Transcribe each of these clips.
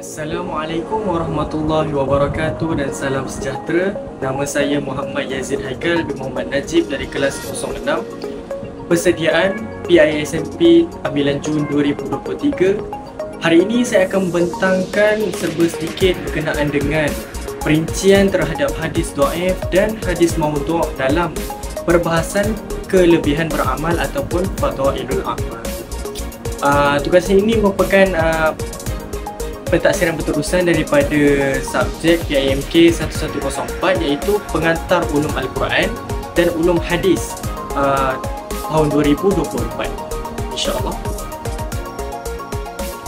Assalamualaikum warahmatullahi wabarakatuh dan salam sejahtera. Nama saya Muhammad Yazid Haikal bin Muhammad Najib dari kelas 06. Persediaan PISMP ambilan Jun 2023. Hari ini saya akan membentangkan serba sedikit berkenaan dengan perincian terhadap hadis dhaif dan hadis maudhu' dalam perbahasan kelebihan beramal ataupun fadailul amal. Tugas ini merupakan pentaksiran berterusan daripada subjek PIMK 1104 iaitu pengantar ulum Al-Quran dan ulum hadis tahun 2024, insya-Allah.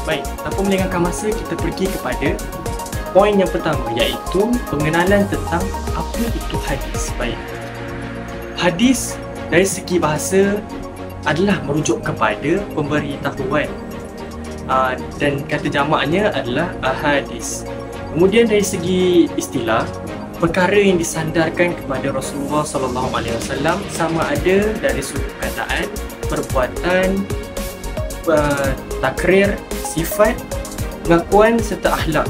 Baik, tanpa melengahkan masa, kita pergi kepada poin yang pertama iaitu pengenalan tentang apa itu hadis. Baik, hadis dari segi bahasa adalah merujuk kepada pemberitahuan, dan kata jamaknya adalah ahadis. Kemudian dari segi istilah, perkara yang disandarkan kepada Rasulullah SAW sama ada dari sudut perkataan, perbuatan, takrir, sifat, pengakuan serta akhlak.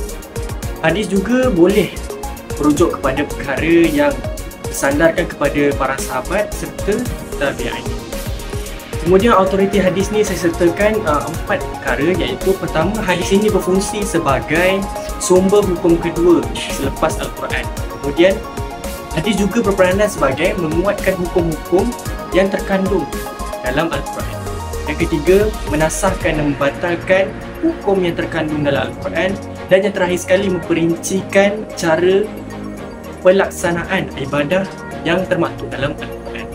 Hadis juga boleh merujuk kepada perkara yang disandarkan kepada para sahabat serta tabi'in. Kemudian autoriti hadis ni saya sertakan 4 perkara, iaitu pertama, hadis ini berfungsi sebagai sumber hukum kedua selepas Al-Quran. Kemudian hadis juga berperanan sebagai menguatkan hukum-hukum yang terkandung dalam Al-Quran. Yang ketiga, menasahkan dan membatalkan hukum yang terkandung dalam Al-Quran. Dan yang terakhir sekali, memperincikan cara pelaksanaan ibadah yang termaktub dalam Al-Quran.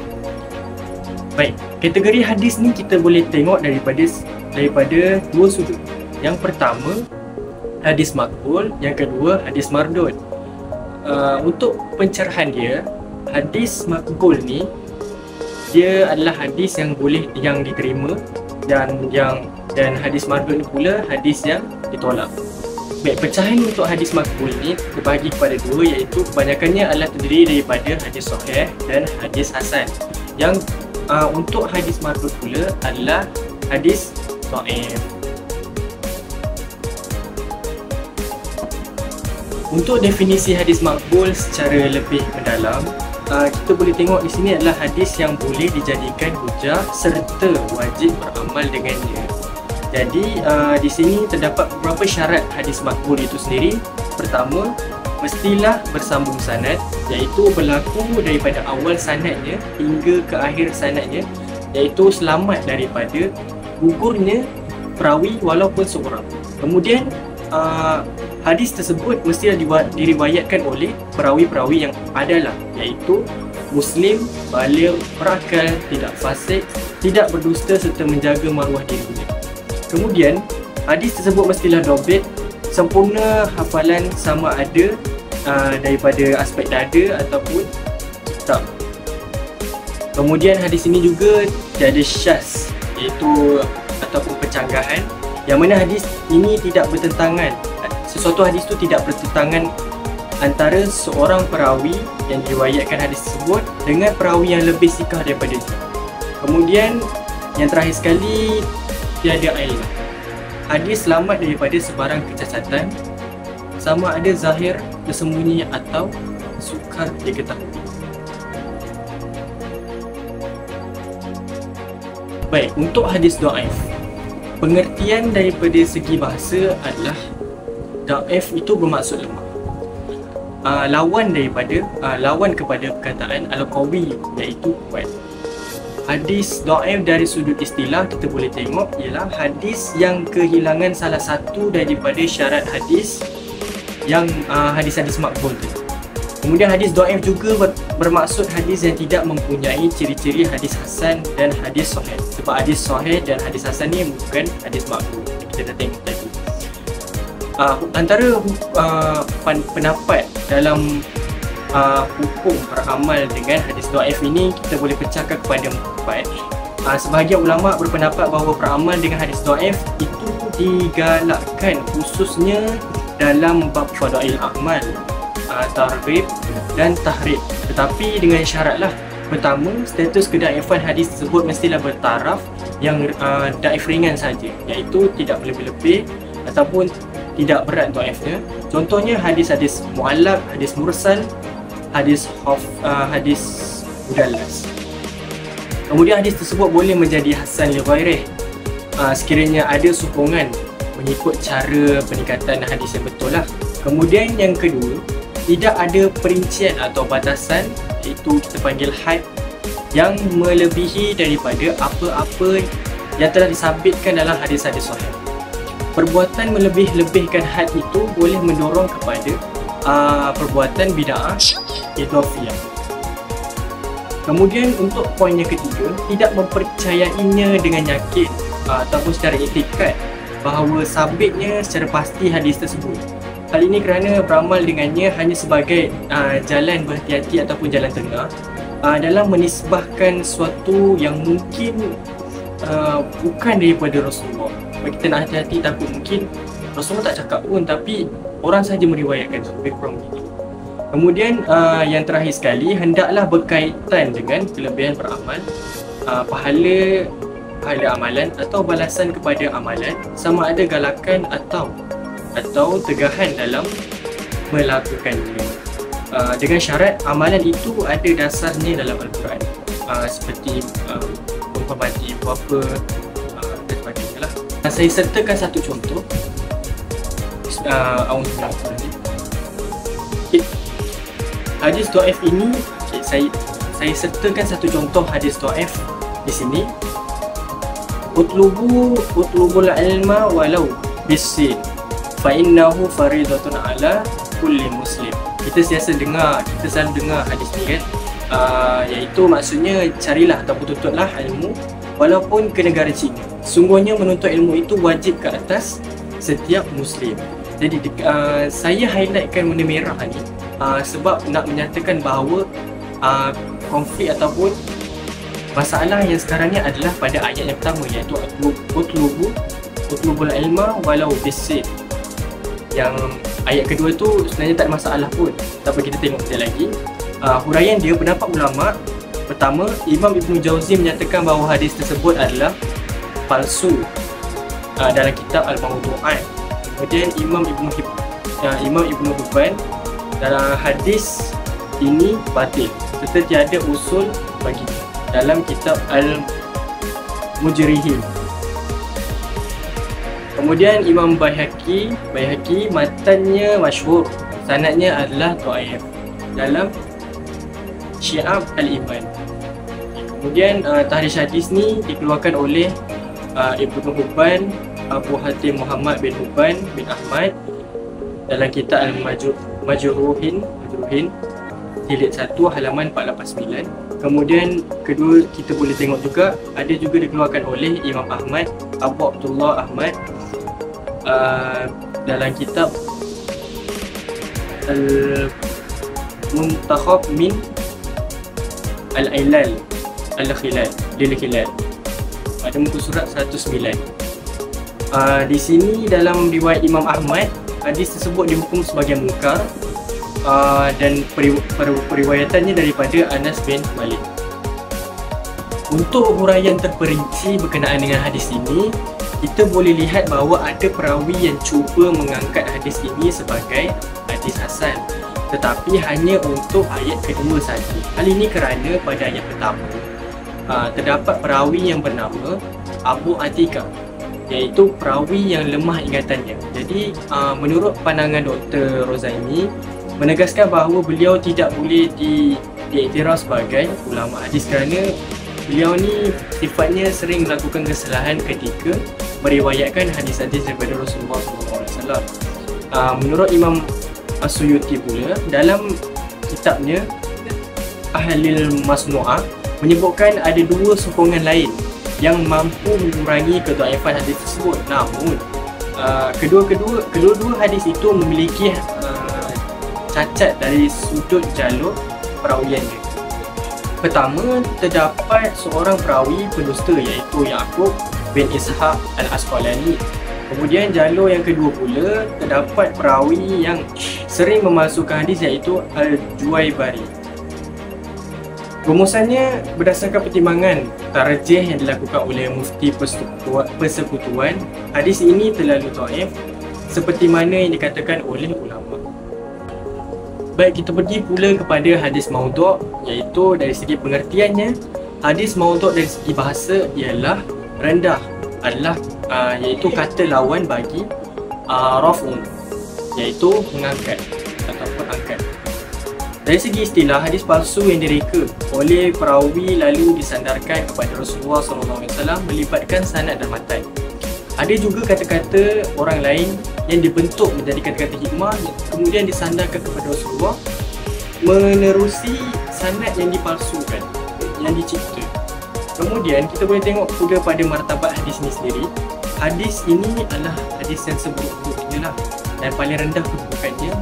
Baik, kategori hadis ni kita boleh tengok daripada dua sudut. Yang pertama, hadis maqbul, yang kedua hadis mardud. Untuk pencerahan dia, hadis maqbul ni dia adalah hadis yang boleh diterima, dan hadis mardud ni pula hadis yang ditolak. Baik, pecahan untuk hadis maqbul ni terbahagi kepada dua, iaitu kebanyakannya adalah terdiri daripada hadis sahih dan hadis hasan. Yang untuk hadis mardud pula adalah hadis dhaif. Untuk definisi hadis maqbul secara lebih mendalam, kita boleh tengok di sini adalah hadis yang boleh dijadikan hujah serta wajib beramal dengannya. Jadi di sini terdapat beberapa syarat hadis maqbul itu sendiri. Pertama, mestilah bersambung sanad, iaitu berlaku daripada awal sanadnya hingga ke akhir sanadnya, iaitu selamat daripada gugurnya perawi walaupun seorang. Kemudian hadis tersebut mestilah diriwayatkan oleh perawi-perawi yang adalah, iaitu Muslim, baligh, berakal, tidak fasik, tidak berdusta serta menjaga maruah dirinya. Kemudian hadis tersebut mestilah dhabit, sempurna hafalan sama ada daripada aspek dada ataupun tak. Kemudian hadis ini juga tiada syaz, iaitu ataupun pencanggahan, yang mana hadis ini tidak bertentangan, sesuatu hadis itu tidak bertentangan antara seorang perawi yang diriwayatkan hadis tersebut dengan perawi yang lebih sikah daripada itu. Kemudian yang terakhir sekali, tiada ail. Hadis selamat daripada sebarang kecacatan, sama ada zahir, tersembunyi atau sukar diketahui. Baik, untuk hadis dhaif, pengertian daripada segi bahasa adalah dhaif itu bermaksud lemah. Lawan kepada perkataan al-qawi, iaitu kuat. Hadis dhaif dari sudut istilah kita boleh tengok ialah hadis yang kehilangan salah satu daripada syarat hadis yang hadis-hadis maqbul tu. Kemudian hadis dhaif juga bermaksud hadis yang tidak mempunyai ciri-ciri hadis hasan dan hadis sahih. Sebab hadis sahih dan hadis hasan ni bukan hadis maqbul. Kita dah tengok tadi. Antara pendapat dalam hukum beramal dengan hadis dhaif ini kita boleh pecahkan kepada 4. Sebahagian ulama berpendapat bahawa beramal dengan hadis dhaif itu digalakkan khususnya dalam bab fadail amal, targhib dan tahrib, tetapi dengan syaratlah. Pertama, status kedaifan hadis tersebut mestilah bertaraf yang daif ringan saja, iaitu tidak berlebih-lebih ataupun tidak berat dhaifnya. Contohnya hadis-hadis mu'allaq, hadis mursal, hadis mudallas. Kemudian hadis tersebut boleh menjadi hasan li ghairih sekiranya ada sokongan mengikut cara peningkatan hadis yang betul lah. Kemudian yang kedua, tidak ada perincian atau batasan, iaitu kita panggil had, yang melebihi daripada apa-apa yang telah disabitkan dalam hadis-hadis sahih. Perbuatan melebih-lebihkan had itu boleh mendorong kepada perbuatan bid'ah idhafiyah. Kemudian untuk poin yang ketiga, tidak mempercayainya dengan yakin ataupun secara itikad bahawa sabitnya secara pasti hadis tersebut. Hal ini kerana beramal dengannya hanya sebagai jalan berhati-hati ataupun jalan tengah dalam menisbahkan sesuatu yang mungkin bukan daripada Rasulullah. Kalau kita nak hati-hati, takut mungkin Rasulullah tak cakap pun tapi orang sahaja meriwayatkan, lebih kurang begitu. Kemudian yang terakhir sekali, hendaklah berkaitan dengan kelebihan beramal, pahala amalan atau balasan kepada amalan, sama ada galakan atau tegahan dalam melakukannya, dengan syarat amalan itu ada dasarnya dalam Al-Quran, seperti menghormati ibu bapa dan sebagainya lah. Saya sertakan satu contoh. Hadis dhaif ini, saya sertakan satu contoh hadis dhaif di sini. Utlubul ilma walau bisin fa innahu faridatun ala kulli muslim. Kita selalu dengar hadis ni kan, iaitu maksudnya carilah atau tuntutlah ilmu walaupun ke negara Cina. Sungguhnya menuntut ilmu itu wajib ke atas setiap muslim. Jadi saya highlightkan benda merah ni sebab nak menyatakan bahawa konflik ataupun masalah yang sekarang ni adalah pada ayat yang pertama, iaitu utlubul ilma walau bisin. Yang ayat kedua tu sebenarnya tak ada masalah pun, tapi kita tengok sekali lagi. Huraian dia, pendapat ulama pertama, Imam Ibn Jauzi menyatakan bahawa hadis tersebut adalah palsu dalam kitab Al-Mawdu'at. Kemudian Imam Ibn Hibban dalam hadis ini batil serta tiada usul bagi dalam kitab Al-Mujrihin. Kemudian Imam Baihaqi matannya masyhur, sanadnya adalah dhaif dalam Syi'ab Al-Iman. Kemudian tahrij hadis ni dikeluarkan oleh Ibnu Hibban, Abu Hatim Muhammad bin Hibban bin Ahmad dalam kitab Al-Majruhin jilid 1 halaman 489. Kemudian kedua, kita boleh tengok juga ada juga dikeluarkan oleh Imam Ahmad, Abu Abdullah Ahmad dalam kitab Al-Muntakhab min Al-Ilal Al-Khilal Lil-Khilal pada muka surat 109. Di sini dalam riwayat Imam Ahmad, hadis tersebut dihukum sebagai munkar dan periwayatannya daripada Anas bin Malik. Untuk huraian terperinci berkenaan dengan hadis ini, kita boleh lihat bahawa ada perawi yang cuba mengangkat hadis ini sebagai hadis hasan, tetapi hanya untuk ayat kedua saja. Hal ini kerana pada ayat pertama terdapat perawi yang bernama Abu Atikah, iaitu perawi yang lemah ingatannya. Jadi menurut pandangan Dr. Rozaimi menegaskan bahawa beliau tidak boleh diiktiraf sebagai ulama hadis kerana beliau ni sifatnya sering melakukan kesalahan ketika meriwayatkan hadis-hadis daripada Rasulullah SAW. Menurut Imam As-Suyuti pula dalam kitabnya Ahlil Masnu'ah menyebutkan ada dua sokongan lain yang mampu mengurangi kedhaifan hadis tersebut. Namun kedua-dua hadis itu memiliki cacat dari sudut jalur perawiannya. Pertama, terdapat seorang perawi pendusta iaitu Ya'qub bin Ishaq Al-Asqalani. Kemudian jalur yang kedua pula terdapat perawi yang sering memasukkan hadis iaitu Al-Juwaybari. Rumusannya, berdasarkan pertimbangan tarjih yang dilakukan oleh mufti persekutuan, hadis ini terlalu dhaif seperti mana yang dikatakan oleh ulama. Baik, kita pergi pula kepada hadis maudhu', iaitu dari segi pengertiannya, hadis maudhu' dari segi bahasa ialah rendah, adalah iaitu kata lawan bagi raf'un, iaitu mengangkat ataupun angkat. Dari segi istilah, hadis palsu yang direka oleh perawi lalu disandarkan kepada Rasulullah SAW melibatkan sanad dan matan. Ada juga kata-kata orang lain yang dibentuk menjadi kata-kata hikmah kemudian disandarkan kepada Rasulullah menerusi sanad yang dipalsukan, yang dicipta. Kemudian kita boleh tengok juga pada martabat hadis ini sendiri. Hadis ini adalah hadis yang seburuk-buruknya lah, dan paling rendah kedudukannya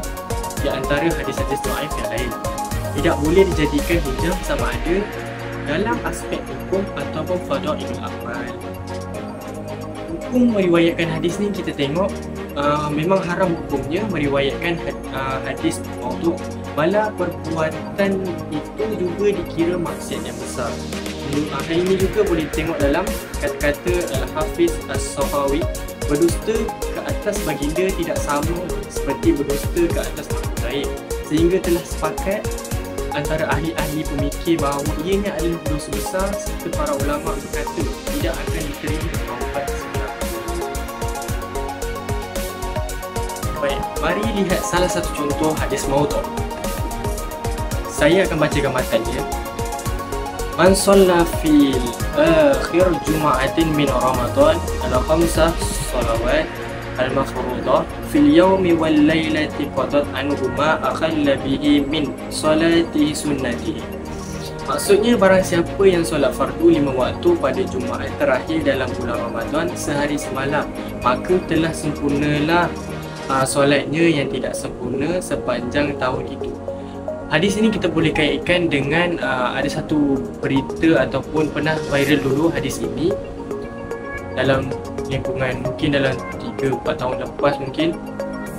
di antara hadis-hadis dhaif yang lain. Tidak boleh dijadikan hujah sama ada dalam aspek hukum ataupun fadailul amal. Hukum meriwayatkan hadis ni kita tengok memang haram hukumnya meriwayatkan hadis maudhu', malah perbuatan itu juga dikira maksiat yang besar. Hal ini juga boleh tengok dalam kata-kata Al-Hafiz As-Sakhawi, berdusta ke atas baginda tidak sama seperti berdusta ke atas makhluk lain, sehingga telah sepakat antara ahli-ahli pemikir bahawa ianya adalah dosa besar, serta para ulama berkata tidak akan diterima taubat sebenar. Baik, mari lihat salah satu contoh hadis maudhu'. Saya akan bacakan matannya. Man shalla fil akhir jum'atin min Ramadan al-khamsah salawat al-mafruḍah fil yawmi wal lailati qadat anhu ma akhalla bihi min salatihi sunnatihi. Maksudnya, barang siapa yang solat fardu 5 waktu pada Jumaat terakhir dalam bulan Ramadan sehari semalam, maka telah sempurnalah solatnya yang tidak sempurna sepanjang tahun itu. Hadis ini kita boleh kaitkan dengan ada satu berita ataupun pernah viral dulu hadis ini dalam lingkungan mungkin dalam 3-4 tahun lepas mungkin.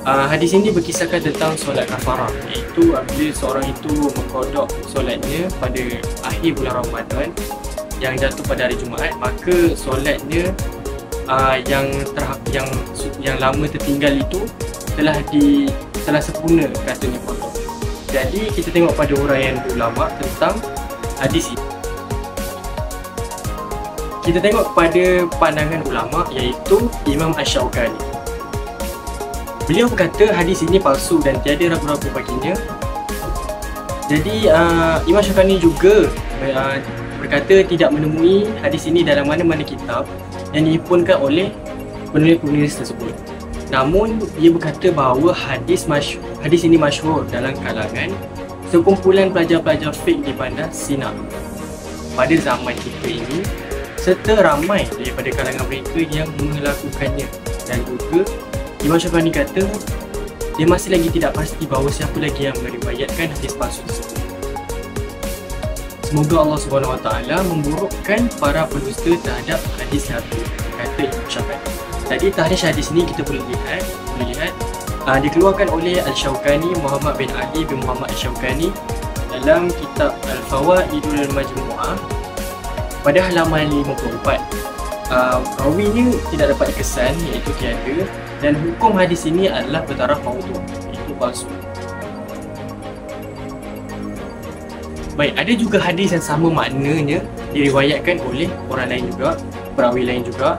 Hadis ini berkisahkan tentang solat kafarah, iaitu apabila seorang itu mengkodok solatnya pada akhir bulan Ramadan yang jatuh pada hari Jumaat, maka solatnya yang lama tertinggal itu telah sempurna katanya kodok. Jadi kita tengok pada uraian ulama tentang hadis ini. Kita tengok pada pandangan ulama, iaitu Imam Asy-Syaukani. Beliau berkata hadis ini palsu dan tiada ragu-ragu baginya. Jadi Imam Asy-Syaukani juga berkata tidak menemui hadis ini dalam mana-mana kitab yang dihimpunkan oleh penulis-penulis tersebut. Namun ia berkata bahawa hadis ini masyhur dalam kalangan sekumpulan pelajar-pelajar fiqh di Bandar Sina pada zaman kita ini, serta ramai daripada kalangan mereka yang melakukannya. Dan juga Imam Syafi'i kata dia masih lagi tidak pasti bahawa siapa lagi yang meriwayatkan hadis palsu tersebut. Semoga Allah SWT memburukkan para pendusta terhadap hadis Nabi, kata Imam Syafi'i. Jadi tahrij hadis ini kita boleh lihat dikeluarkan oleh Al-Syaukani, Muhammad bin Ali bin Muhammad Al-Syaukani dalam kitab Al-Fawaidul Majmu'ah pada halaman 54. Rawinya tidak dapat dikesan, iaitu tiada, dan hukum hadis ini adalah bertaraf maudhu', iaitu palsu. Baik, ada juga hadis yang sama maknanya diriwayatkan oleh orang lain juga, perawi lain juga.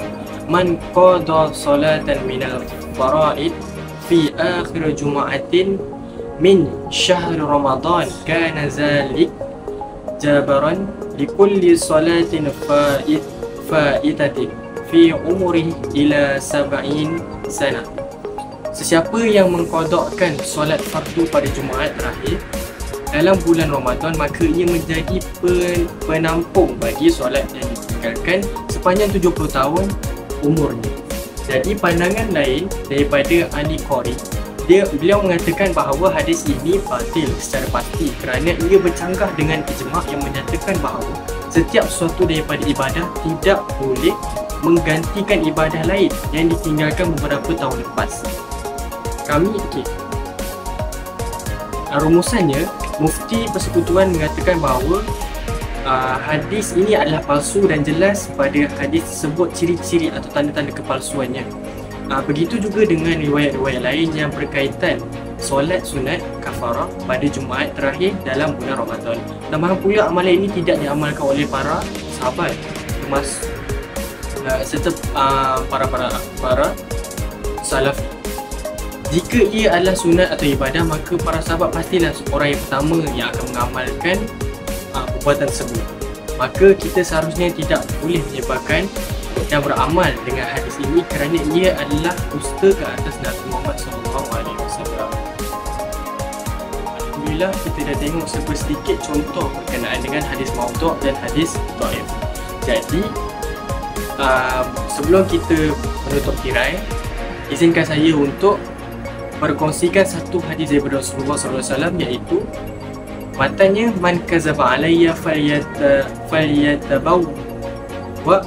Man qada salatan minal fara'id fi akhir jum'atin min syahr Ramadan kana zalik jabaran likulli salatin fa'itatin fi umri ila 70 sana. Sesiapa yang mengqadakkan solat fardu pada Jumaat terakhir dalam bulan Ramadan, maka ia menjadi penampung bagi solat yang ditinggalkan sepanjang 70 tahun umurnya. Jadi pandangan lain daripada Ali Qari, beliau mengatakan bahawa hadis ini batil secara pasti kerana ia bercanggah dengan ijma' yang menyatakan bahawa setiap sesuatu daripada ibadah tidak boleh menggantikan ibadah lain yang ditinggalkan beberapa tahun lepas. Rumusannya, Mufti Persekutuan mengatakan bahawa hadis ini adalah palsu dan jelas pada hadis tersebut ciri-ciri atau tanda-tanda kepalsuannya. Begitu juga dengan riwayat-riwayat lain yang berkaitan solat sunat kafarah pada Jumaat terakhir dalam bulan Ramadan. Tambahan pula, amalan ini tidak diamalkan oleh para sahabat serta para salaf. Jika ia adalah sunat atau ibadah, maka para sahabat pastilah orang yang pertama yang akan mengamalkan perbuatan tersebut. Maka kita seharusnya tidak boleh menyebarkan dan beramal dengan hadis ini kerana ia adalah dusta ke atas Nabi Muhammad SAW. Alhamdulillah, kita dah tengok sedikit contoh berkenaan dengan hadis maudhu' dan hadis dhaif. Jadi sebelum kita menutup tirai, izinkan saya untuk berkongsikan satu hadis daripada Rasulullah SAW, iaitu matanya, man kazaba alayya falyatabawwa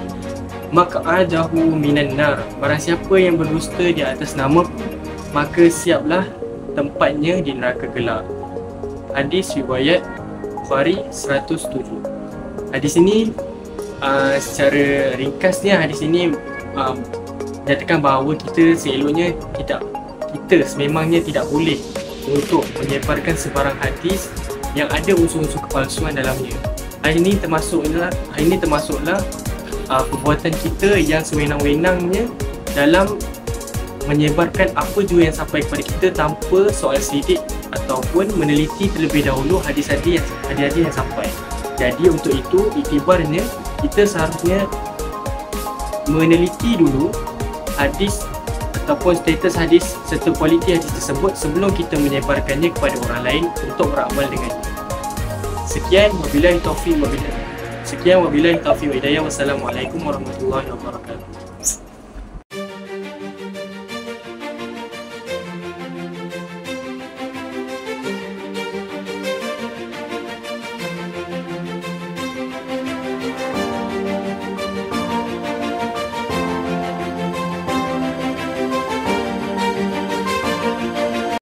maq'adahu minan nar. Barang siapa yang berdusta di atas nama, maka siaplah tempatnya di neraka gelap. Hadis riwayat Bukhari 107. Hadis ini secara ringkasnya, hadis ini menyatakan bahawa kita sememangnya tidak boleh untuk menyebarkan sebarang hadis yang ada unsur-unsur kepalsuan dalamnya. Hal ini termasuklah perbuatan kita yang sewenang-wenangnya dalam menyebarkan apa jua yang sampai kepada kita tanpa soal sidik ataupun meneliti terlebih dahulu hadis-hadis yang sampai. Jadi untuk itu, iktibarnya kita seharusnya meneliti dulu hadis ataupun status hadis serta kualiti hadis tersebut sebelum kita menyebarkannya kepada orang lain untuk beramal dengannya. Sekian wabillahi taufiq wa hidayah. Wassalamualaikum warahmatullahi wabarakatuh.